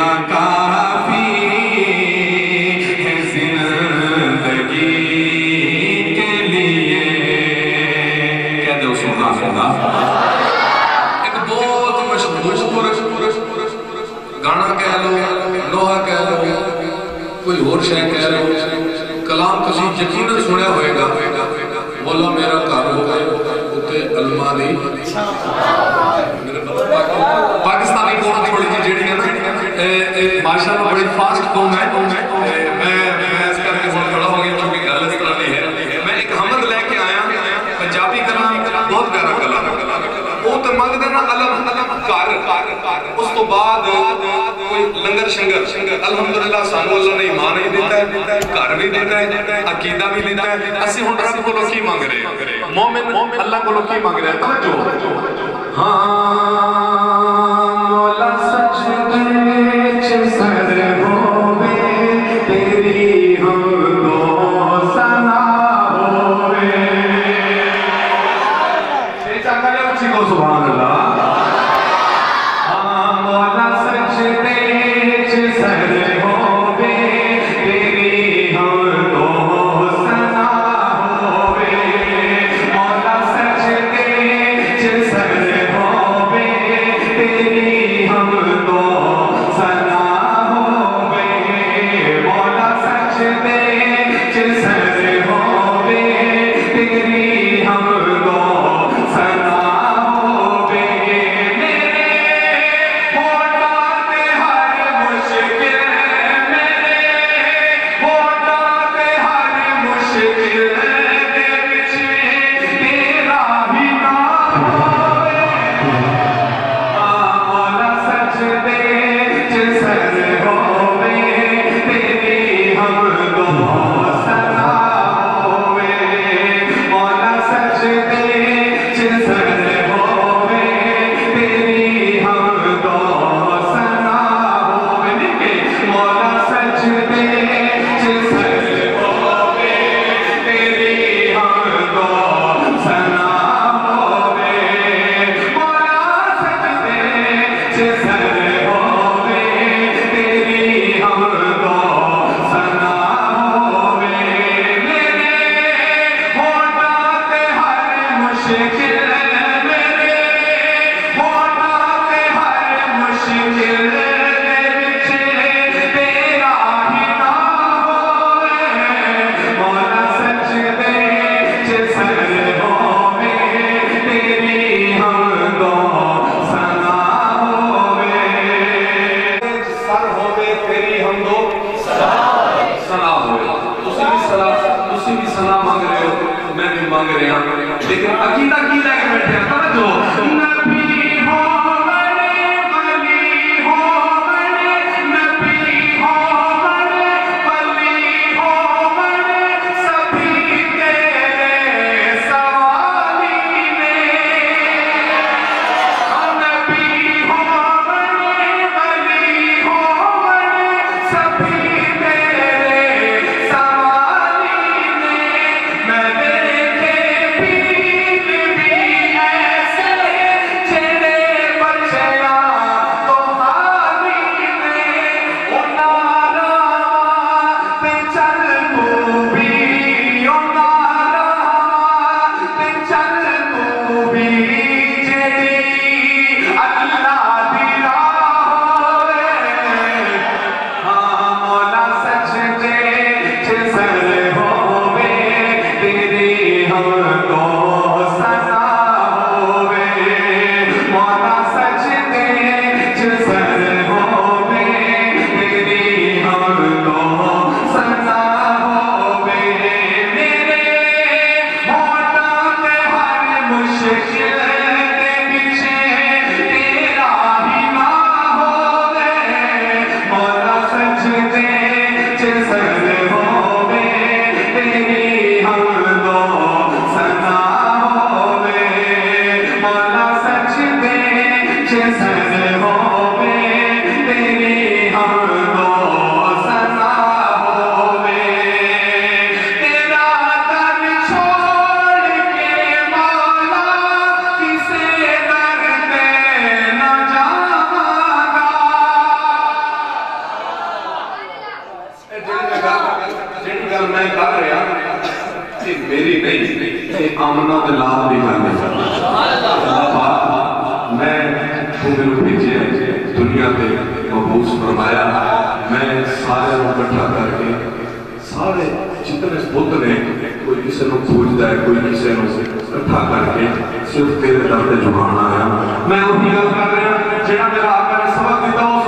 جینا کافی ہے زندگی کے لیے. کہہ دو سبحان اللہ. ایک بہت مشہور گانا کہہ لو، لوہا کہہ لو، کوئی اور شے کہہ لو، کلام تسی یقیناً سنیا ہوئے گا. مولا میرا گھر ہو گئے اتے الماری پاکستانی قوم تھوڑی جی جیڑی ہے نا ماشاءاللہ بڑی فاسٹ قوم ہے. میں اس کر کے بہت بڑا ہو گیا کیونکہ گل اس طرح نہیں ہے. میں ایک حمد لے کے آیا پنجابی کلام بہت پیارا کلام وہ تو منگ دینا علم کار. اس تو بعد کوئی لنگر شنگر الحمدللہ سانو اللہ نے ایمان ہی دیتا ہے، گھر بھی دیتا ہے، عقیدہ بھی دیتا ہے. اسی ہن رب کو کی مانگ رہے ہیں، مومن اللہ کو کی مانگ رہے ہیں. توجہ ہاں مولا سجدے چ سر ہووے تیری حمد و ثنا ہووے. یہ چاہتا ہے اچھی کو سبحان اللہ. لیکن عقیدہ کی لے کے بیٹھے ہیں توجہ نبی ہو بڑے ولی ہو بڑے نبی ہو بڑے ولی ہو بڑے سبھی تیرے سوالی نے نبی ہو بڑے ولی ہو بڑے سبھی تیرے سوالی نے. میں ایسے میں کر رہا کہ میری نہیں آمنہ دلال بھی کرنے میں تو میرے بھیجے دنیا پہ مبعوث فرمایا میں سارے اکٹھا کر کے سارے جتنے بت نے کوئی کسی نے پوچھتا ہے کوئی کسی نے اکٹھا کر کے صرف تیرے در تے جھکانا ہے میں وہی گل کر رہا جہاں میرا آقا نے سبق دیتا